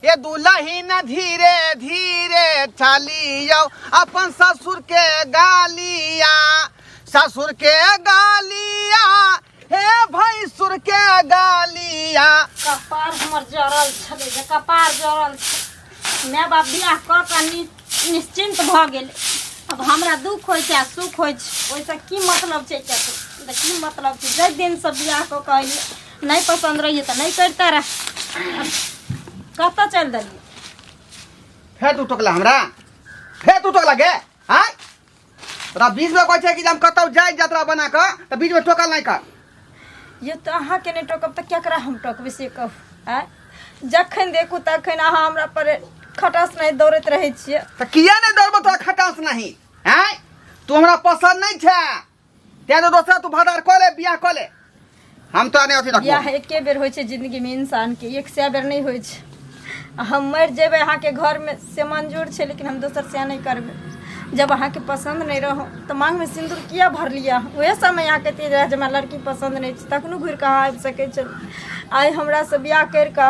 ये दुल्ही न धीरे धीरे चलियो अपन ससुर के गालिया, ससुर के गालिया, हे भैंसुर के गालिया। कपार हमर जरल छले जे कपार जरल छ। माय बाप बियाह कर के निश्चिंत भ गेल। अब हमरा दुख होय छै सुख होय छै, ओइसे की मतलब छै के की मतलब छै। जै दिन से बियाह क कहली नहीं पसंद रही त नहीं करता रह। कत्ता चल दली फेर तू टोकला हमरा, फेर तू टोकला गे। हां तोरा बीच में कहै छै कि हम कतौ जाय यात्रा बना के त बीच में टोकल नहीं कर। ये तो अहाँ के नहीं टोकब त केकरा हम टोकबे से कहू। आ जखन देखू तखन अहाँ हमरा पर खटास नहीं दौड़त रहे छिए। त किया नहीं दौड़बो तोरा खटास नहीं? हैं तू हमरा पसंद नहीं छै ते तो दोसरा तू भदार क ले, बियाह क ले। हम तो नहीं अथी रखबो। बियाह एके बेर होय छै जिंदगी में इंसान के, 100 बेर नहीं होय छै। हम मर जेबे अहाँ के घर में से मंजूर छै, लेकिन हम दोसर से नहीं करबे। जब अहाँ के पसंद नहीं रहो तो मांग में सिंदूर किया भर लिया? वह समय यहाँ कहती रहे जब हमरा लड़की पसंद नहीं छै तखनो घुर के आबि सके छै। आइ हमरा से बियाह कर के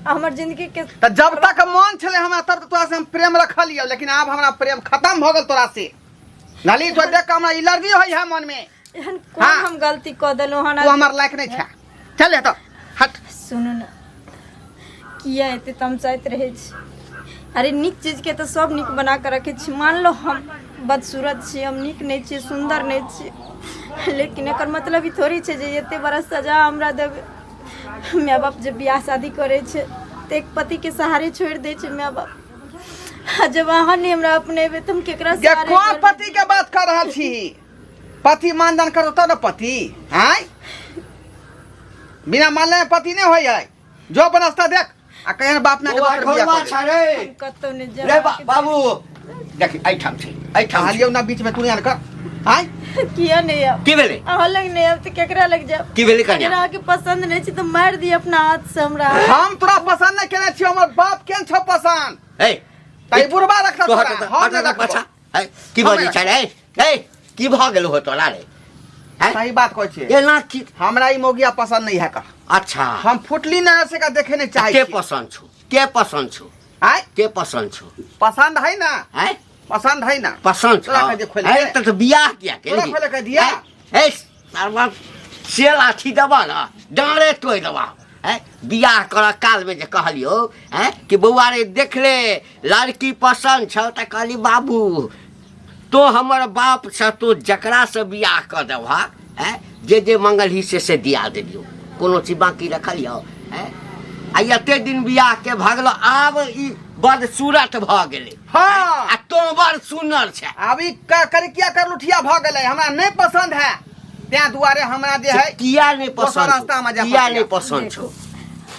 हमर जिंदगी के त जब तक मन छले हमरा तब तोरा से हम प्रेम रखलियो, लेकिन अब हमरा प्रेम खत्म भ गेल तोरा से। नाली तो देख के हमरा एलर्जी होई है मन में। एहन कोन हम गलती क देलो हन? तू हमर लायक नहीं छै। चल ले तो हट। सुनु न किया एते तमसाइत रहे छी? अरे निक चीज के तो सब निक बना के रखे छी। मान लो हम बदसूरत छी, हम निक नहीं छी, सुंदर नहीं छी, लेकिन एकर मतलब ई थोड़ी छै जे एते बड़ा सजा हमरा देबे। माय बाप जब बियाह शादी करे छै त एक पति के सहारे छोड़ दे छै माय बाप। जब अहाँ ने हमरा अपनेबे तुम केकरा सहारे? कौन पति के बात कर रहल छी? पति मानदान करो तो न पति। हैं बिना मानले पति नहीं होय है। जो अपन रास्ता देख आ कहे बाप ना के बात कर दिया छाड़े कतो ने जा रे बाबू देख आई ठाम छै, आई ठाम हालियो ना बीच में तू नहीं कर। हैं किया नहीं अब की भेले? अहाँ लग नहीं अब तो केकरा लग जाब? की भेले कन्या? अगर आके पसंद नहीं छी तो मार दी अपना हाथ से हमरा। हम तोरा पसंद नहीं केने छी, हमर बाप केन छ पसंद। ए तई बुढ़बा रखता तो तोरा हम नहीं हट रखबो। पाछा ए की बाजी छाड़े ए की भ गेल हो तोरा रे? सही बात कहै छी। ए ना की हमरा ई मोगिया पसंद नहीं है का। अच्छा हम फुटली नजर से का देखे नहीं चाहे के छी। पसंद छु? के पसंद छु? हैं के पसंद छु? पसंद है ना, हैं पसंद है ना। पसंद तोरा छु? कहे खोल ए तो बियाह किया के? तोरा खोल के दिया। ए सरवा से लाठी दबा ना डांरे तोड़ दबा। बियाह कर काल में जे कहलियो कि बउआ रे देख ले लड़की पसंद छ त कहली बाबू तो हमर बाप छ तो जकरा से बियाह कर देबा जे मंगल ही से दिया दियो, कोनो चीज बाकी रखलियो। आ एते दिन बियाह के भगलो, आब ई बड़ सूरत भ गेले। हाँ आ तो बड़ सुंदर छै। अभी करिकिया कर लुठिया भ गेलै, हमरा नहीं पसंद है। त्या दुआरे हमरा जे है किया नहीं दोसर रास्ता में पसंद? जा किया पड़िया। नहीं पसंद छो?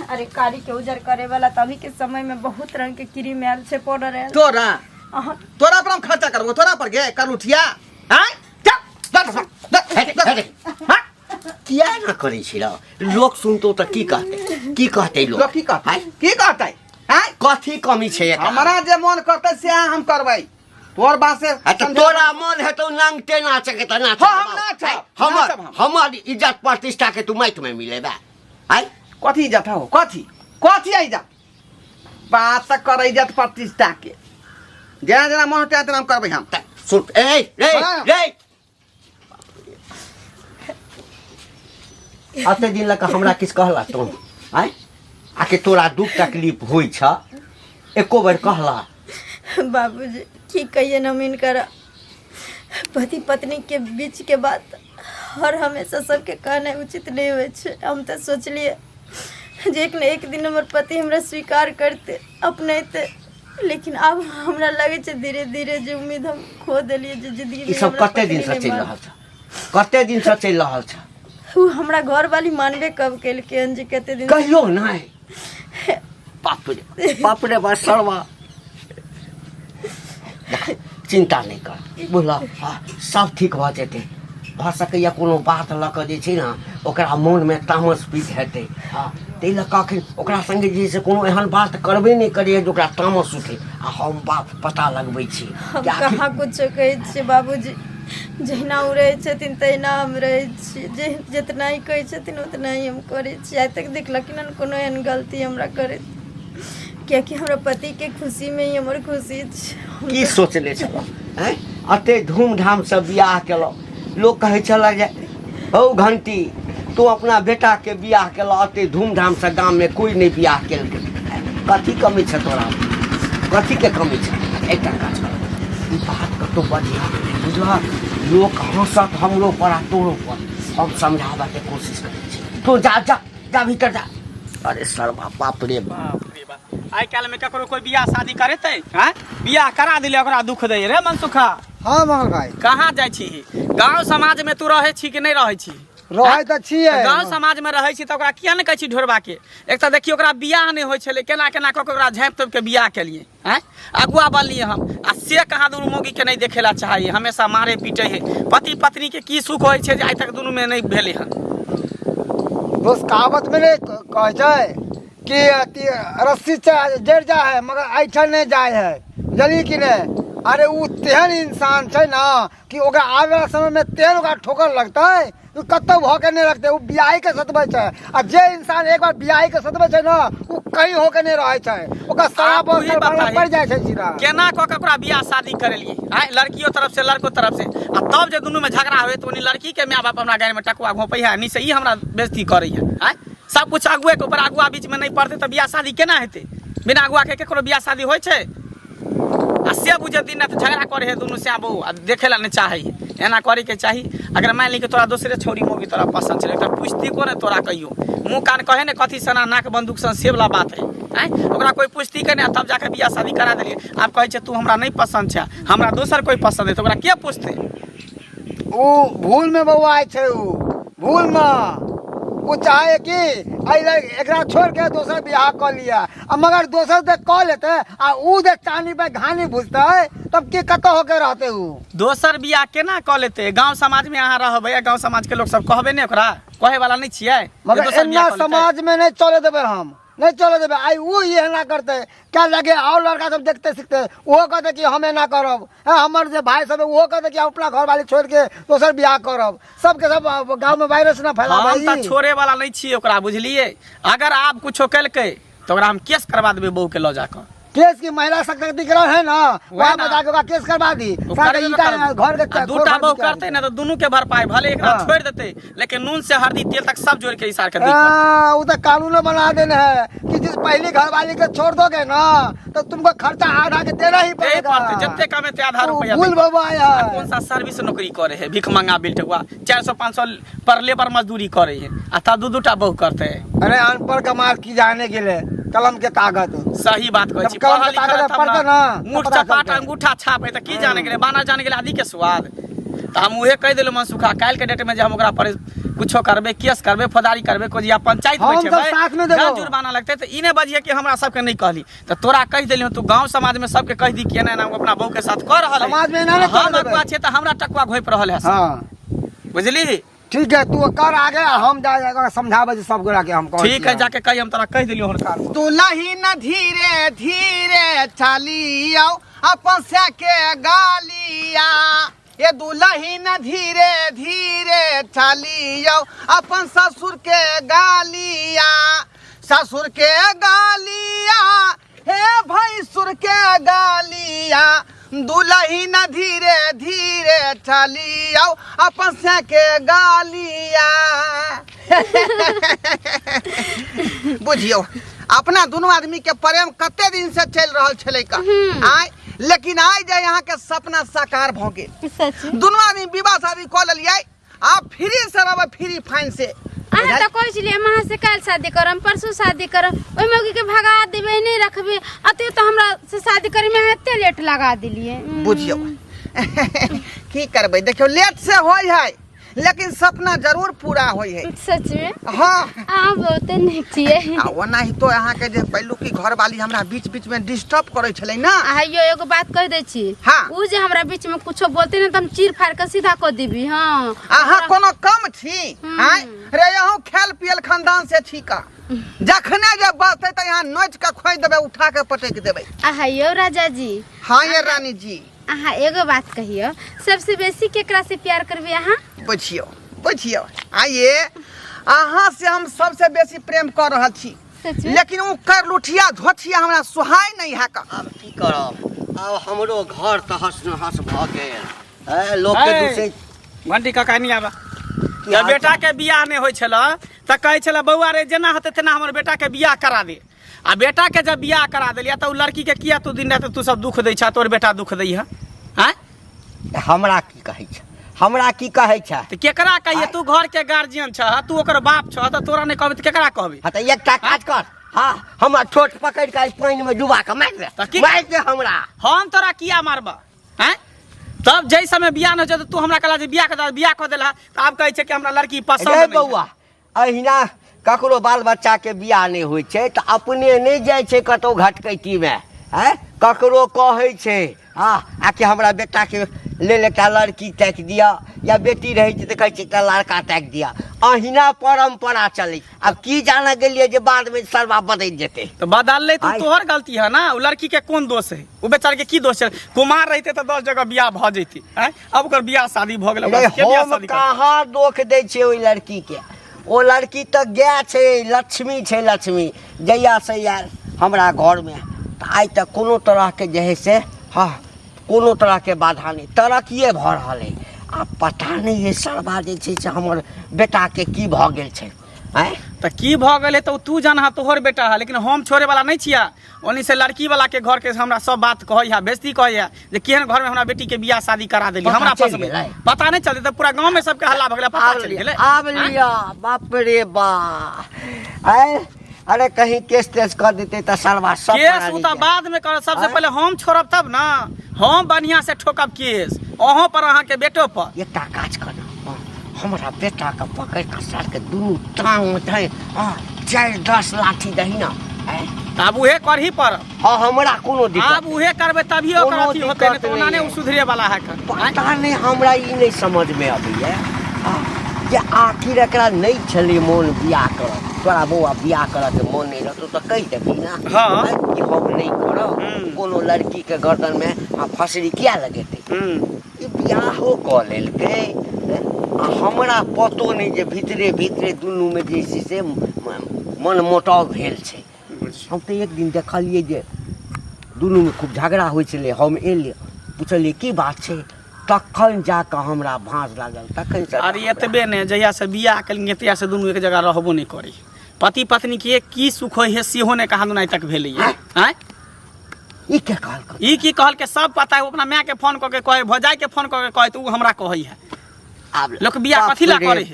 अरे कारी के उजर करे वाला तभी के समय में बहुत रंग के क्रीम आयल छै, पाउडर आयल। तोरा अहाँ तोरा पर हम खर्चा करबो, तोरा पर गे कर लुठिया। हैं किया ना करै छी रो? लोग सुनतो त की कहते? की कहते लोग? लोग की कहतै? की कहतै? हैं कथी कमी छै एकरा? हमरा जे मन करतै से हम करबै। तोर बात से तो तोरा मन हेतौ नांगते नाचे के त नाच। हाँ, हम नाचब, नाचब हम। हमर इज्जत प्रतिष्ठा के तू माइट में मिलेबा। आई कथी इज्जत हो? कथी कथी इज्जत? बात त कर इज्जत प्रतिष्ठा के। जेना जेना मन होतै तेना हम करबै हम। सुन ए रे हाँ। रे अते दिन लग हमरा किस कहला तुम? आई आके तोरा दुख तकलीफ होई छ एको बार कहला? बाबूजी की कहिए न इनकर पति पत्नी के बीच के बात हर हमेशा सबके कहना उचित नहीं हुए छै। हम तो सोचलिए जे एक न एक दिन हमर पति हमरा स्वीकार करते अपनेते, लेकिन अब हमरा लगे छै धीरे धीरे जे उम्मीद हम खो देलिए जे जिंदगी ई में सब हमरा कते दिन पति से नहीं चल मान- रहल छ? कते दिन से चल रहल छ? उ हमरा घर वाली मानबे कब केलके हन जे कते दिन कहियो नहीं। बाप रे बा सरवा चिंता नहीं कर, बोला सब ठीक भ जेते। भ सकैया कोनो बात ल के जे छै ना ओकरा मन में तामस पीट हेतै। तै ल कखन ओकरा संगे जे से कोनो एहन बात करबे नहीं करिए जे ओकरा तामस उठे। आ हम बात पता लगबै छी हम कि आखिर कहाँ कुछ कहै छियै बाबूजी। जहिना ओ रहै छथिन तहिना हम रहै छी, जे जितना ही कहै छथिन उतना ही हम करै छी। आइ तक देखलखिन हन कोनो एहन गलती हमरा करैत। कियाकि हमरा पति के खुशी में ही हमर खुशी छै। की सोचले छलो हैं अते धूमधाम से बियाह केलो लोग कहे चला जाए ओ घंटी तू अपना बेटा के बियाह केलो अते धूमधाम से गांव में कोई नहीं बियाह केल कथी कमी छ तोरा कथी के कमी छ एकटा काज कर ई बात के तो बढ़िया बुझला लोग हंसत हमरो पर तोरो पर हम समझावा के कोशिश करै छी तो जा जा जा भीतर जा अरे सर बाप रे बाप आइ काल्हि में ककरो कोई बियाह शादी करेते हैं बियाह करा दिले ओकरा दुख दे रे मनसुखा। हाँ मंगल भाई कहाँ जाइ छी गांव समाज में तू रहे छी कि नहीं रहे छी रहे त छियै गांव समाज में रहे छी त ओकरा किया नहीं कहै छी ढोरबा के एक त देखियो ओकरा बियाह नहीं होय छले केना केना क के ओकरा झाँप तोप के बियाह केलिए हैं अगुआ बनलिए हम आ से कहाँ दुनू मौगी के नहीं देखेला चाहिए हमेशा मारे पीटे है पति पत्नी के की सुख होय छै जे आइ तक दुनू में नहीं भेले हन। दोस्त कहावत में ने कहै छै कि रस्सी जड़ जा है मगर ऐठल नहीं जाए है जली कि नहीं। अरे वो तेहन इंसान छै ना कि ओकरा आवे वाला समय में तेहन ओकरा ठोकर लगता है तो कतौ भके नहीं रखते वो बियाही के सतबै छै आ जे इंसान एक बार बियाही के सतबै छै ना वो कहीं होके नहीं रहे छै ओकरा शराब पड़ जाए छै सीधा केना क के ओकरा बियाह शादी करेलिए आइ लड़कियों तरफ से लड़को तरफ से आ तब जे दुनू में झगड़ा होय तो ओनी लड़की के माय बाप हमरा गाड़ी में टकुआ घोपै है नी से ई हमरा बेइज्जती करै है आइ सब कुछ अगुए के ऊपर अगुआ बीच में नहीं पड़ते तो बियाह शादी केना हेतै बिना अगुआ के केकरो बियाह शादी होय छै आ से बुझे दिन रात झगड़ा करे है दुनू से बहु आ देखेला नहीं चाहे एना करे के चाही। अगर मान ली कि तोरा दूसरे छोरी मोगी तोरा पसंद छे तो पूछती को ने तोरा कहियो मुंह कान कहे ने कथी सना नाक बंदूक सन से वाला बात है हैं ओकरा कोई पूछती के ने तब जाके बियाह शादी करा देलिए आप कहे छे तू हमरा नहीं पसंद छे हमरा दोसर कोई पसंद है तो ओकरा के पूछते वो भूल में बउआ छै वो भूल में वो चाहे कि एकरा छोड़ के दोसर बियाह कर लिया मगर दोसर से कह लेते आ ऊ दे चांदी पे घानी भूजते तब के कत होके रहते ऊ दोसर बियाह केना कह लेते गांव समाज में अहाँ रहबे गांव समाज के लोग सब कहबे ने ओकरा कहे वाला नहीं छियै मगर एना समाज में नहीं चले देबे हम नहीं चले देबे आई वो ये ना करते क्या लगे और लड़का सब देखते सीखते वो कहते कि हमें ना करब हमर जे भाई सब वो कहते कि अपना घर वाली छोड़ के दोसर बियाह करब सबके सब गांव में वायरस ना फैला हम त छोड़े वाला नहीं छियै ओकरा बुझलिए अगर आप कुछो केलकै तो ओकरा हम केस करवा देबे बहू के ल जाकर केस की महिला सशक्तिकरण है ना वहाँ बता के केस करवा दी घर के दूटा बहु करते ना तो दोनों के भरपाई भले एक छोड़ देते लेकिन नून से हल्दी तेल तक सब जोड़ के इशार कर दी वो तो कानून बना देना है कि जिस पहली घरवाली के छोड़ दोगे ना तो तुमको खर्चा आधा के देना ही पड़ेगा जितने कम है आधा रुपया भूल बाबा कौन सा सर्विस नौकरी करे है भिख मंगा बिल्टुआ 400-500 पर लेबर मजदूरी करे है आ तब दूटा बहु करते है। अरे अनपढ़ कमाल की जाने के लिए कलम के कागज सही बात कहै छी कलम के कागज पढ़ते ना मुठ चपाट अंगूठा छाप है त की जाने गेले बाना जाने गेले आदि के स्वाद त हम उहे कह देलु मनसुखा काल के डेट में जे हम ओकरा पर कुछो करबे केस करबे फौजदारी करबे को या पंचायत बैठे गांव जुर्माना लगते त इने बजिए कि हमरा सब के नहीं कहली त तोरा कह देलियो तू गांव समाज में सब के कह दी कि ना अपना बहू के साथ कर रहल समाज में ना हम अगुआ छे त हमरा टकुआ घोप रहल है हां बुझली ठीक है तू कर आगे हम जाएगा समझावे सब गोरा के हम ठीक है जाके कही हम तोरा कह दिलियो हरकार तू लही न धीरे धीरे चलियो अपन से के गालिया ये दुलही न धीरे धीरे चलियो अपन ससुर के गालिया ससुर के गालिया हे भैसुर के गालिया दुलही न धीरे धीरे चलियो अपन से के गालिया बुझियो अपना दोनों आदमी के प्रेम कते दिन से चल रहा छले का आय लेकिन आज जाए यहाँ के सपना साकार भ गेल दोनों आदमी विवाह शादी कर लिये आप फ्री से रह फ्री फाइन से अहाँ त कहै छलिए महा से काल शादी करम परसों शादी करम ओइ मौगी के भगा देबे नहीं रखबे अते तो हमरा से शादी करे में एते लेट लगा दिलिए बुझियो की करबे देखियो लेट से होय है लेकिन सपना जरूर पूरा होय है सच में हां हां बहुत नहीं छिए ओना ही तो अहाँ के जे पहलू की घर वाली हमरा बीच बीच में डिस्टर्ब करे छले ना आइयो एगो बात कह दे छी हां उ जे हमरा बीच में कुछो बोलते ना त हम चीर फाड़ के सीधा क देबी हां अहाँ कोनो कम छी हैं रे यहू खेल पियल खानदान से छी का जखने जब बसते त यहां नोच के खोइ देबे उठा के पटक देबे आइयो राजा जी हां ये रानी जी अहाँ एगो बात कहियो सबसे बेसी केकरा से प्यार करबे अहाँ बुझियो बुझियो आइए अहाँ से हम सबसे बेसी प्रेम कर रहल छी सच में? लेकिन उ कर लुठिया धोथिया हमरा सुहाय नहीं है का। अब की करब, अब हमरो घर तहस नहस भ गेल। लोग के दूसरे घंटी का कहानी आबा की जब हाल बेटा चाल? के बियाह नहीं होय छला त कहै छला बउआ रे जेना होते तेना हमर बेटा के बियाह करा दे। आ बेटा के जब बियाह करा देलिया त उ लड़की के किया तू दिन रात तू सब दुख दै छा, तोर बेटा दुख दै है हैं? हमरा की कहै छै, हमरा की कहै छै? त केकरा कहिए? तू घर के गार्जियन छ, तू ओकर बाप छ, त तोरा नहीं कहबे त केकरा कहबे? हाँ तो एकटा काज कर, हाँ हमरा ठोट पकड़ के पानी में डुबा के मार दे, तो की- मार दे हमरा। हम तोरा किया मारबा हैं? तब जै समय बियाह न हो त तू हमरा कहला जे बियाह कर देला त आब कहै छै कि हमरा लड़की पसंद रे नहीं है। बउआ, अहिना ककरो बाल बच्चा के बियाह नहीं होइ छै त अपने नहीं जाइ छै कतौ घटकैती में, हैं? ककरो कहै छै हाँ आके हमरा बेटा के लेल एकटा लड़की ताक दिया, या बेटी रहै छै त कहै छै एकटा लड़का ताक दिया। अहिना परंपरा चलै। अब की जाने गेलिए जे बाद में सरवा बदल जेतै। तो बदल ले तो आइ- तोहर गलती है ना। वो लड़की के कौन दोष है? वो बेचारे के की दोष है? कुमार रहते तो 10 जगह बियाह भ जैती हैं? अब ओकर बियाह शादी भ गेल, ओकरा के बियाह हम शादी कर? कहाँ दोख दै छियै ओइ लड़की के। ओ लड़की तऽ गाय छै, लक्ष्मी छै, लक्ष्मी जहिया से यार हमरा घर में तऽ आइ तक कोनो तरह के जे है से हाँ कोनो तरह के बाधा नहीं, तरक्किए भ रहल है। आ पता नहीं ये सरबा जे छै से हमर बेटा के की भ गेल छै हैं? तो की भ गेल है तो तू जानहा, तोहर बेटा है, लेकिन हम छोड़े वाला नहीं छिया। ओनी से लड़की वाला के घर के हमरा सब बात कहै है, बेइज्जती कहै है जे केहन घर में हमरा बेटी के बियाह शादी करा देली। पता हमरा चलि पसंद गेलै? पता नहीं चलते तो पूरा गांव में सबके हल्ला भ गेलै, पता चल गेलै। आब लिया बाप रे बा। अरे कहीं केस तेस कर देते तो सरबा सब केस पकड़ा उ ली तो जाए। बाद में कर, सबसे आँय? पहले हम छोड़ब तब ना। हम बढ़िया से ठोकब केस अहों पर, अहाँ के बेटो पर। एकटा काज कर, हमरा बेटा के पकड़ के सर के दुनू टांग में धै, हाँ 4-10 लाठी दही ना। त अब उहे करही पर। हाँ हमरा कोनो अब दिक्कत उहे करबे तभी ओकर कोनो अथी होते, नहीं दिक्कत तो ओना नहीं नहीं है। उ सुधरे वाला है कर। पता नहीं, हमरा ई नहीं समझ में अभी है कि आखिर एकरा नहीं छले मोन बियाह करत। तोरा बउआ बियाह करत के मोन नहीं रहतो तो कह देबी ना हाँ। हैं, कि हम नहीं करब। कोनो लड़की के गर्दन में फसरी किया लगेते? ई बियाहो क लेलकै हैं? आ हमरा पतो नहीं जे भीतरे भीतरे दुनू में जे छै से मन मोटाव भेल छै। हम तो एक दिन देखलिए जे दुनू में खूब झगड़ा होइ छलै। हम एलिए पूछलिए की बात छै, तखन जाके हमरा भांज लागल। तखन से अरे एतबे ने, जहिया से बियाह कलिए तहिया से दुनू एक जगह रहबो नहीं करी। पति पत्नी के की सुख होय है सेहो ने कहां दुनाई तक भेलै है हैं? ई के कहल ई की कहल के सब पता है। वो अपना माय के फोन क के कहे, भौजाई के फोन क के कहे, तो उ हमरा कहै है। आब लोक बियाह कथी ला करे है?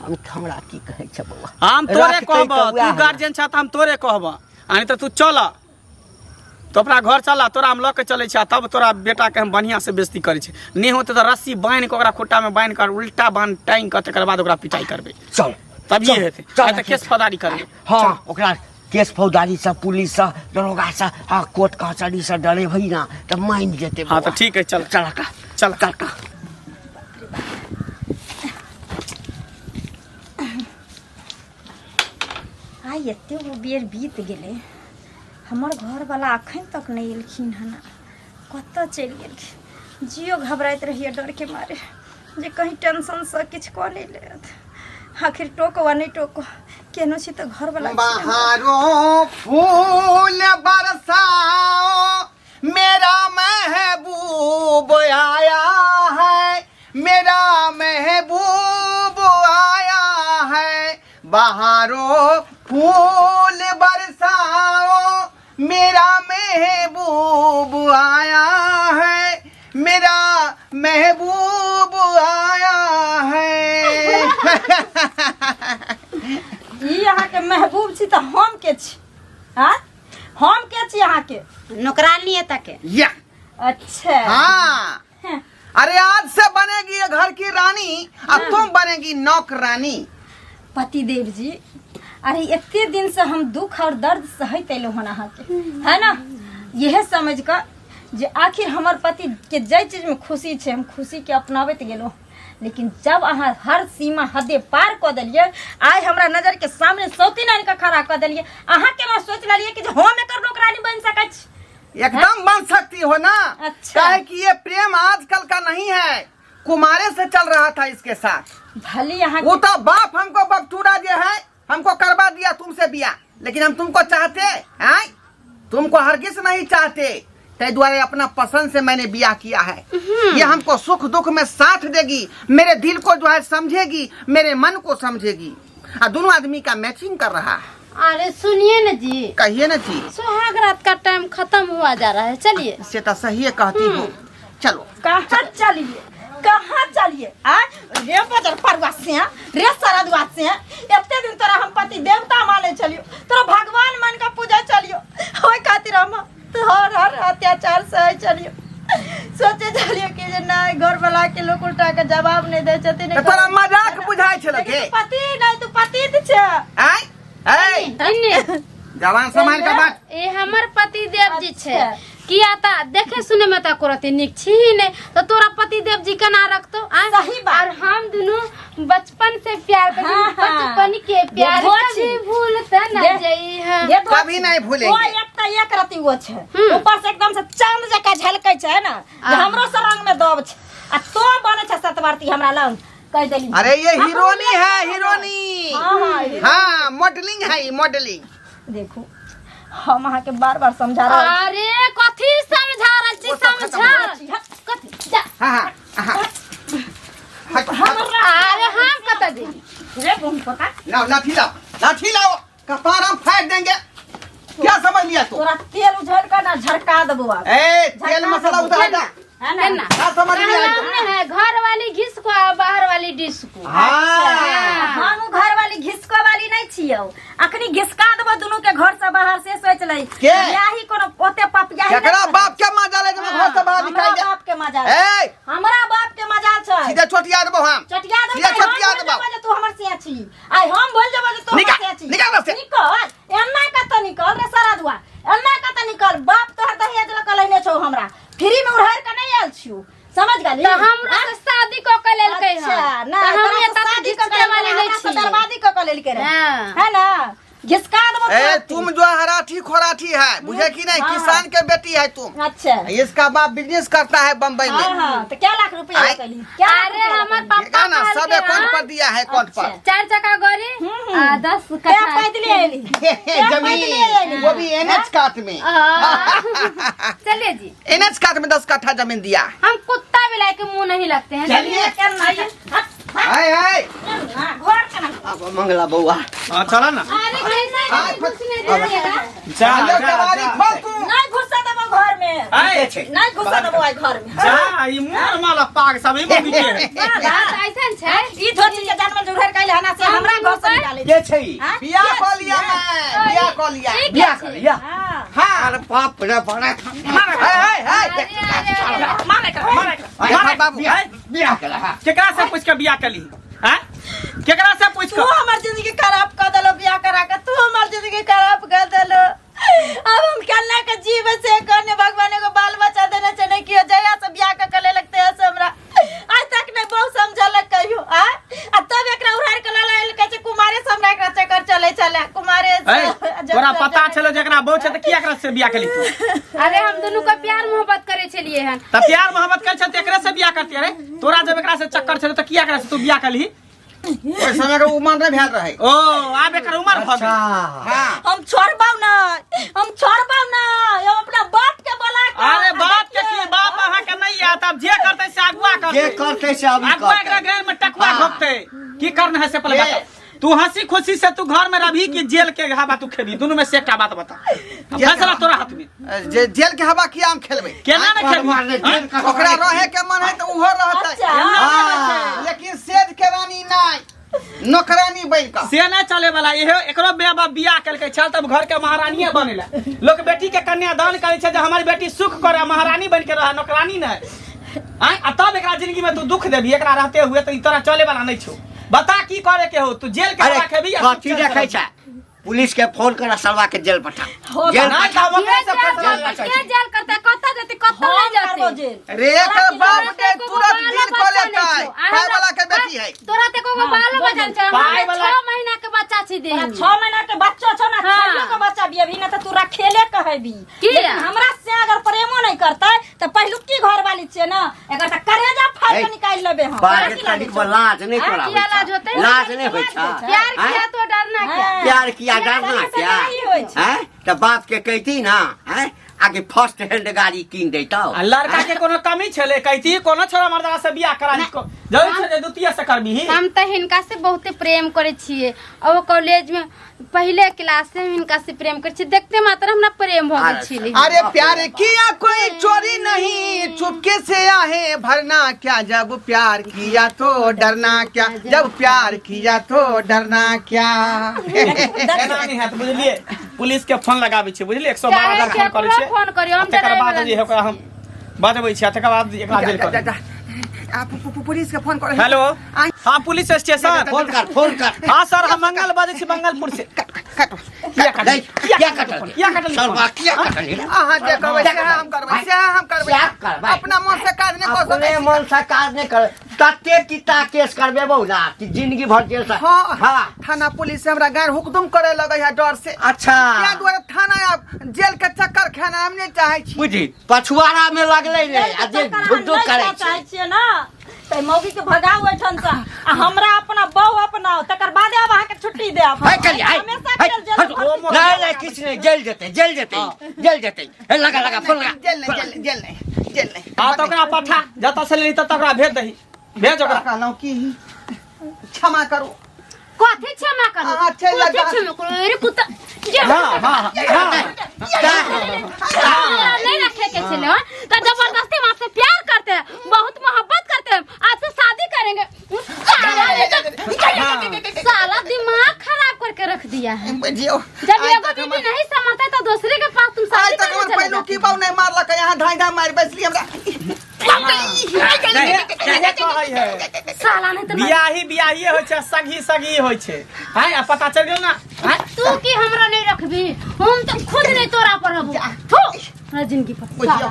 हम हमरा की कहै छै बउआ, हम तोरे रखतै कहब, तऽ तू वएह गार्जियन छ त हम तोरे कहब। आनी तो तू चल, तो अपना घर चला, तोरा हम ल के चले छ, तब तोरा बेटा के हम बढ़िया से बेइज्जती करे छै। नहीं होते तो रस्सी बांध के ओकरा खुट्टा में बांध कर उल्टा बांध टांग के तकर बाद ओकरा पिटाई करबे, चल तब ये चल, हेते। चल, आ त केस फौजदारी करबे। हाँ ओकरा केस फौजदारी से पुलिस से दरोगा से हाँ कोर्ट कचहरी से डरे भई ना तो मान जेते। हाँ तो ठीक है, चल चल का चल चल का। आइ एते वो बेर बीत गेलै, हमर घर वाला अखन तक नहीं एलखिन हन। कतऽ चलि गेलखिन? जियो घबराइत रहिए डर के मारे जे कहीं टेंशन से किछु कऽ नहि लेत। आखिर टोको वा नहीं टोको, केनो छी तऽ घर वाला बहारों फूल बरसाओ, मेरा महबूब आया है, मेरा महबूब आया है। बहारों फूल बरसाओ, मेरा महबूब आया है, मेरा महबूब आया है। ई अहाँ के महबूब छी तऽ हम के छी? हाँ हम के छी अहाँ के? नौकरानी है तके। या अच्छा हाँ, अरे आज से बनेगी ये घर की रानी, अब तुम बनेगी नौकरानी। पतिदेव जी, अरे इतने दिन से हम दुख और दर्द सहते एलहुँ हन अहाँ के, है ना? यह समझ कर जे आखिर हमार पति के जय चीज में खुशी छे, हम खुशी के अपनाबैत गेलहुँ। लेकिन जब अहाँ हर सीमा हदे पार कऽ देलिए, आइ हमरा नजर के सामने सौतीन आनि कऽ खड़ा कऽ देलिए, अहाँ केना सोच लेलिए कि हम एकर नौकरानी बन सकै छी? एकदम बन सकती हो ना। अच्छा। काहे कि ये प्रेम आजकल का नहीं है, कुमारे से चल रहा था इसके साथ। भली यहाँ वो तो बाप हमको बकटूरा जो है हमको करवा दिया तुमसे बिया, लेकिन हम तुमको चाहते हैं, तुमको हरगिज नहीं चाहते। ते द्वारा अपना पसंद से मैंने बिया किया है। ये हमको सुख दुख में साथ देगी, मेरे दिल को जो है समझेगी, मेरे मन को समझेगी, और दोनों आदमी का मैचिंग कर रहा है। अरे सुनिए न जी, कहिए ना जी। सुहाग रात का टाइम खत्म हुआ जा रहा है, चलिए। इससे तो सही है कहती हो। चलो कहाँ चलिए, कहाँ चलिए? रे बजर परवा से रे सरदवा से एते दिन तोरा हम पति देवता माने चलियो, तोरा भगवान मान का पूजा चलियो, ओई खातिर हम हर हर अत्याचार सह चलियो। सोचे चलियो कि जे नहीं घर वाला के लोग उल्टा के जवाब नहीं दे छथिन। तो तोरा मजाक बुझाई छल के? पति नहीं तू पति छे। जवान समाज का बात। ए हमर पति देव जी छे, किया ता देखे सुने में ता करते निक छी ही नहीं, तो तोरा पति देव जी का ना रख तो सही बात। और हम दोनों बचपन से प्यार करते, हाँ, बचपन के प्यार वो कभी छी। भूलते न जाई है। ये कभी नहीं भूलेंगे। वो एक त एक रति वो छे, ऊपर से एकदम से चांद जका झलकै छे ना, जे हमरो से रंग में दब छे, आ तो बने छे सतवर्ती हमरा लंग कह देली। अरे ये हीरोनी है, हीरोनी। हाँ, हाँ, मॉडलिंग है, मॉडलिंग। देखो हम अहाँ के बार बार समझा रहे हैं। अरे कथी समझा रहल छी? वो सब खत्म हो समझा कथी जा। हाँ हाँ हट, हट। अरे हम कत देली रे तुम पता लाओ लाठी लाओ, लाठी लाओ, कपार हम फाड़ देंगे। क्या समझ लिया तू? तोरा तेल उझल कर ना झड़का देबो अब। ए तेल मसाला उतार दे। है ना? केना? क्या समझ लिया तू? कहना है घर वाली घिस को आ बाहर वाली डिश को। हाँ हम घर वाली घिसको वाली नहीं छियो, अखनी घिसका देबो दोनों के घर से बाहर से सोच लई। के? यही कोनो ओते पपिया ही केकरा नहीं बाप के मजा ले, जब घर से बाहर निकाल हमरा दे। बाप के मजा। ए हमरा बाप के मजा छै। सीधे छोटिया देबो हम। चटिया दे, सीधे छोटिया देबो। तू हमर सिया छी, आई हम बोल देबो जे तू हमर निकाल, सिया छी। निकाल रस्ते। निकल एन्ना कत निकल रे सरदुआ, एन्ना कत निकल। बाप तोहर दहेज ल कलैने छौ हमरा, फ्री में उड़ार के नहीं आयल छियो, समझ गेली? तो हमरा से शादी को के लेल कहि अच्छा, ना हम तोरा ये से शादी क के वाले नहीं छी। बर्बादी क के लेल के रे, हाँ। है ना? घिसका देबो ए तुरंत। तुम जो हराठी खोराठी है, बुझे कि नहीं? हाँ। किसान के बेटी है तुम। अच्छा इसका बाप बिजनेस करता है बम्बई हाँ में। हाँ, तो क्या लाख रुपया आय। कली? क्या लाख अरे रुपया हमर कली? पापा ना सब कहलके अकाउंट पर हाँ, दिया है, अकाउंट पर। 4 चक्का गाड़ी आ 10 क्या कट्ठा पैदल आइली? जमीन वो भी एनएच काट में। चलिए जी, एनएच काट में 10 कट्ठा जमीन दिया। हम कुत्ता बिलाई के मुंह नहीं लगते हैं। चलिए। आइए। हाय हाय घर का ना। अब मंगला बउआ हाँ चला ना। अरे कैसे हाँ, घुसने दीजिएगा? जा अंदर जा कबाड़ी जा। खोल तू। नहीं घुसा देबो घर में, आए नहीं घुसा देबो आई घर में। जा ई मोर माला पाग सब ई मम्मी के। बात ऐसन छै। ई धोती के जन्म जुड़र कैले हना से हमरा घर से निकाले। के छै ई? हाँ? बियाह कर लिया मैं, बियाह कर लिया। बियाह कर लिया? हाँ हाँ अरे बाप रे बड़ा हाय हाय अरे अरे मारे कर मारे कर। हाय बाबू। बियाह कर रहा। केकरा से पूछ के बियाह कली? हैं? केकरा से पूछ तू के? हमर जिंदगी खराब कर देलो बियाह करा के, तू हमर जिंदगी खराब कर देलो। अब हम केना के जीव से करने भगवान को बाल बच्चा देने चने कियो जया से बियाह के कले लगते है से हमरा आज तक ने बहुत समझल कहियो आ तब एकरा उड़ार के लाल के कुमारे से हमरा एकरा चक्कर चले कुमारे से। तोरा पता चलो जेकरा बहु छै त किया एकरा से बियाह कली तू? अरे हम दोनों का प्यार मोहब्बत करे छलिए हन। त प्यार मोहब्बत कर छ त एकरा से बियाह करती रे? तोरा जब एकरा से चक्कर छलो त किया एकरा से तू बियाह कली? ओइ समय के उमर नहीं भेल रहे। ओ आब एकर उम्र भ अच्छा गेल। हाँ हम छोड़बाऊ ना, हम छोड़बाऊ ना, हम अपना बाप के बोला के। अरे बाप के की बाप अहाँ के नहीं आत, अब जे करते से अगुआ जे करते। करते से अभी अगुआ एकरा करते। घर में टकुआ हाँ। घोपते। की करना है से पहले ये- बता। तू हंसी खुशी से तू घर में रही कि जेल के हवा तू खेबी? दोनों में से एकटा बात बता। अब जेल के फैसला हवा। तोरा हाथ में। जे जेल के हवा किया हम खेलबे। केना में खेबी? मारने जेल का ओकरा रहे के मन है तो उहो रहता अच्छा। है, लेकिन सेज के रानी नहीं, नौकरानी बन का। से नहीं चले वाला ये एकरो बे बाप बियाह करके चल तब घर के महारानी बनेला। लोग बेटी के कन्यादान करे छे जे हमारी बेटी सुख करे, महारानी बन के रहे, नौकरानी नहीं। आय आ तब एकरा जिंदगी में तू दुख देबी, एकरा रहते हुए तो ई तोरा चले वाला नहीं छो। बता की करे के हो? तू जेल के अरे हवा खेबी या कथी सुख चल देखै चल? छै? पुलिस के फोन कर सरवा के जेल पठा। जेल ना पठा। जाओ ये से फैसला जेल कर। के जेल करते कत्ता जति कत्ता हम ले करबो जाते। जेल। रे एकर बाप के को तुरंत बालो दिल बच्चा को लेता नहीं है, छो। पाय वाला के बेटी है। तोरा ते को बालो बच्चा छै, पाय हमारे वाला- 6 महीना के बच्चा छी दे। 6 महीना के बच्चा छौ ना, हाँ। खाइयो के बच्चा भी अभी ना तो तू रखेले रहे भी किया? लेकिन हमरा से अगर प्रेमो नहीं करता तो पहलुकी घर वाली छे ना एकर त करेजा फाड़ के निकाल लेबे हम बात कनी को लाज नहीं करा किया लाज होते है? लाज नहीं होय छा प्यार किया तो डरना क्या? प्यार किया डरना ऐसा क्या नहीं होय छै। हैं तो बाप के कहती ना हैं आगे फर्स्ट हैंड गाड़ी कीन देता आ लड़का के कोनो कमी छले कहती कोनो छोरा मर्दा से बियाह करा दी को जरूर छै जे द्वितीय से करबी हम तो हिनका से बहुते प्रेम करे छिए और वो कॉलेज में पहले क्लास से हिनका से प्रेम करे छी देखते मात्र हमरा प्रेम हो गई छी अरे प्यार किया कोई चोरी नहीं चुपके से आहे भरना क्या जब प्यार किया तो डरना क्या जब प्यार किया तो डरना क्या एना नहीं है बुझलिए पुलिस के फोन लगाबै छै बुझलिए 112 चाहे फोन करै छै फोन करियो हम तकर बाद डराबै जे है ओकरा हम बजबै छी तकर बाद एकरा जेल कर आप पुलिस के फोन करे हेलो हां पुलिस स्टेशन फोन कर हां सर हम मंगल बाजै छी मंगलपुर से क्या कटल सरवा क्या कटल अहाँ जे कहबै से हम करबै क्या करबै अपना मन से काज नहीं कर अपने मन से काज नहीं कर तते किता केस करबे बहुला कि जिंदगी भर जेल से हाँ हां थाना पुलिस से हमरा गार हुकुम करे लगे है डर से अच्छा क्या द्वारा थाना या जेल के चक्कर खाना हम नहीं चाहे छी बुझी पछुआरा में लगले रे आ जे झुड्डू करे चाहे छिए ना ते मौगी के भगाओ एठन से आ हमरा अपना बहू अपनाओ तकर बाद अब अहाँ के छुट्टी देब है कलिया हमेशा के जेल में नहीं किछ नहीं जेल जेते हे लगा फोन लगा जेल नहीं हां तो ओकरा पठा जत से लेली तत ओकरा भेज दही भेज ओकरा कहलौं की क्षमा करो कथि क्षमा करू अच्छा लगा क्षमा करू रे कुत्ता हां नहीं रखे के छले हो तो जबरदस्ती हम आपसे प्यार करते हैं बहुत मोहब्बत करते हैं आपसे शादी करेंगे साला दिमाग खराब करके रख दिया है बुझियो जब ये बीवी नहीं समझता तो दूसरे के पास तुम आज शादी तक करने हमर चले पहलू जाते की बाऊ नहीं मारलक यहाँ ढाई मार बैसली हमरा साला नहीं तो बियाही होय छै सगी होय छै हैं पता चल गेल ना तू की हमरा नहीं रखबी हम तो खुद नहीं तोरा पर रहबो जिंदगी पर साला